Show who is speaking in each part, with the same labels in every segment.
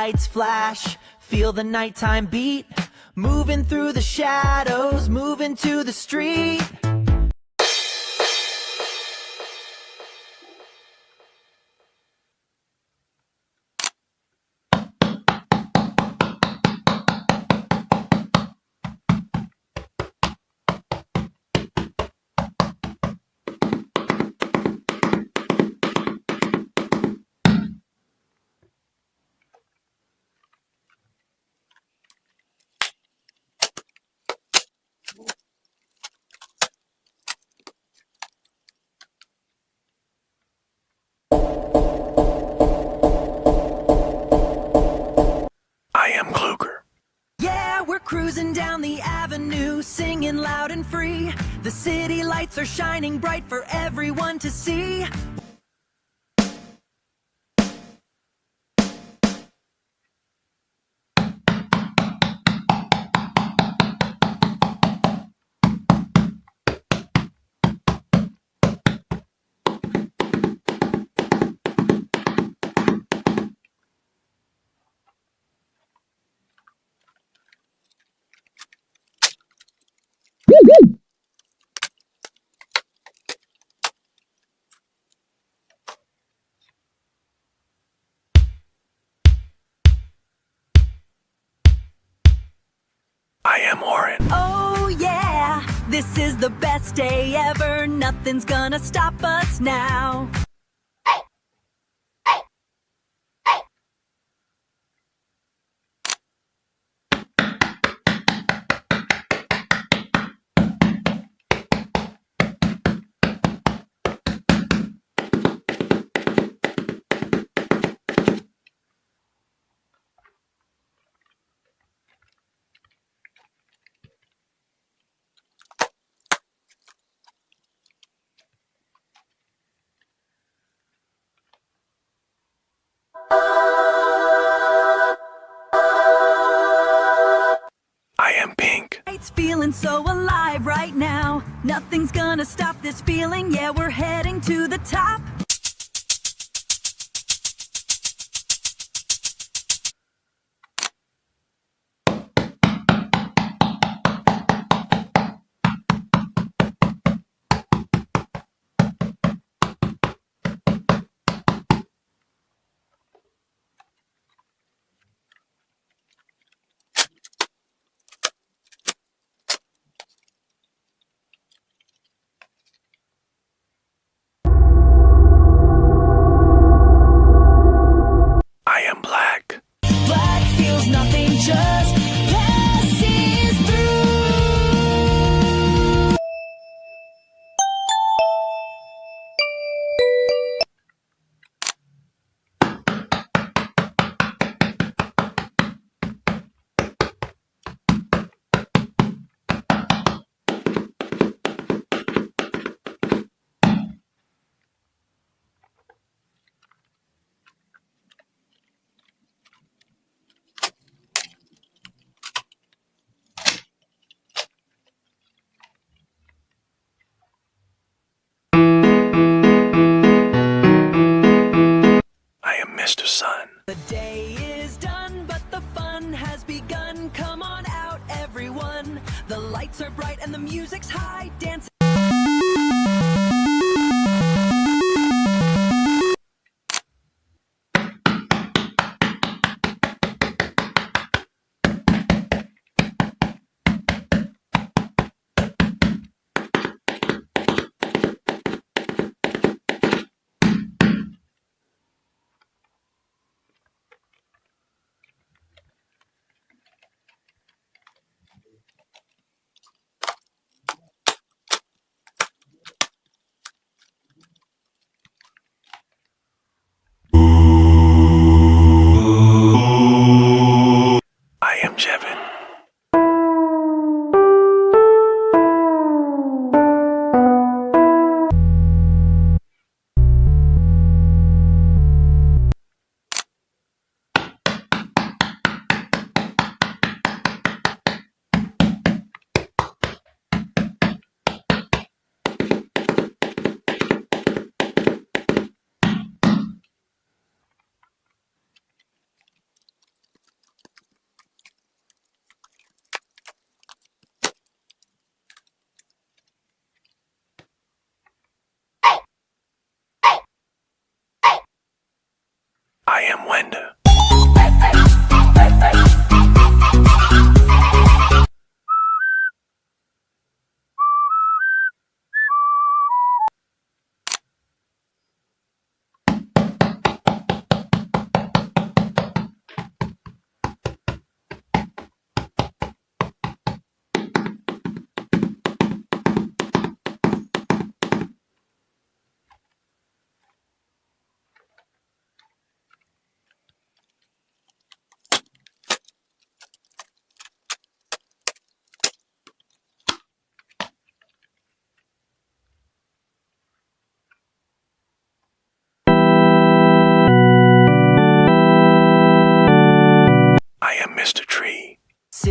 Speaker 1: lights flash, feel the nighttime beat, moving through the shadows, moving to the street. Cruising down the avenue, singing loud and free. The city lights are shining bright for everyone to see.
Speaker 2: I am Oren.
Speaker 1: Oh yeah, this is the best day ever. Nothing's gonna stop us now.
Speaker 2: I am pink.
Speaker 1: It's feeling so alive right now. Nothing's gonna stop this feeling. Yeah, we're heading to the top.
Speaker 2: I am black.
Speaker 1: Black feels nothing, just passes through.
Speaker 2: I am Mr. Sun.
Speaker 1: The day is done, but the fun has begun. Come on out, everyone. The lights are bright and the music's high. Dance.
Speaker 2: I am Jevin.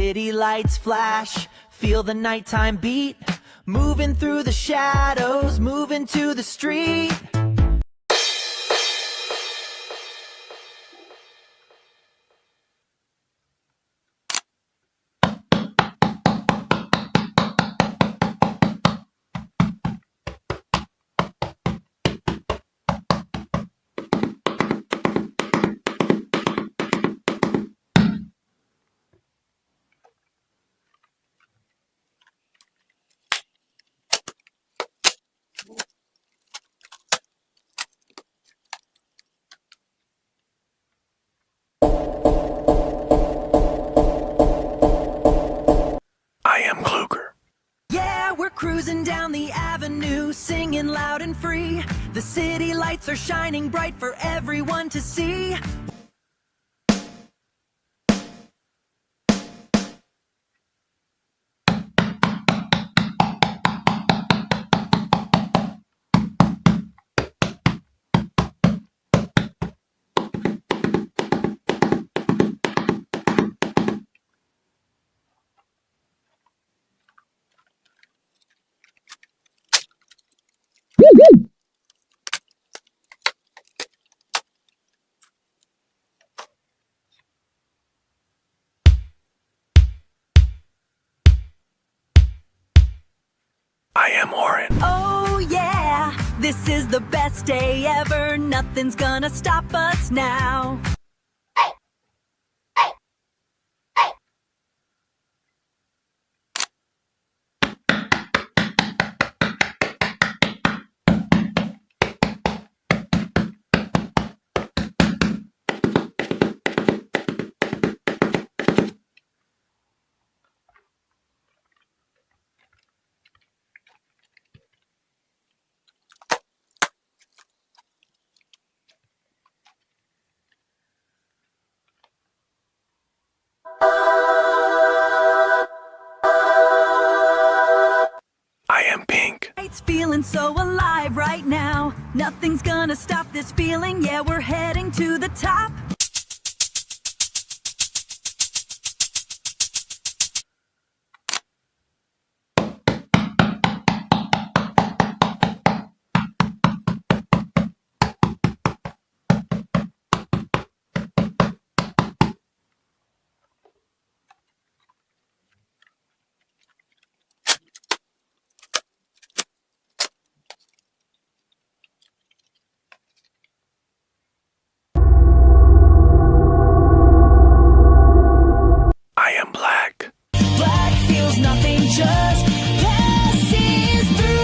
Speaker 1: city lights flash, feel the nighttime beat, moving through the shadows, moving to the street.
Speaker 2: I am Kluger.
Speaker 1: Yeah, we're cruising down the avenue, singing loud and free. The city lights are shining bright for everyone to see.
Speaker 2: I am Oren.
Speaker 1: Oh yeah, this is the best day ever. Nothing's gonna stop us now.
Speaker 2: I am Pink.
Speaker 1: It's feeling so alive right now. Nothing's gonna stop this feeling. Yeah, we're heading to the top.
Speaker 2: I am Black.
Speaker 1: Black feels nothing, just passes through.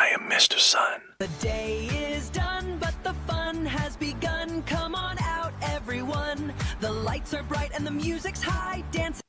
Speaker 2: I am Mr. Sun.
Speaker 1: The day is done, but the fun has begun. Come on out, everyone. The lights are bright and the music's high. Dance.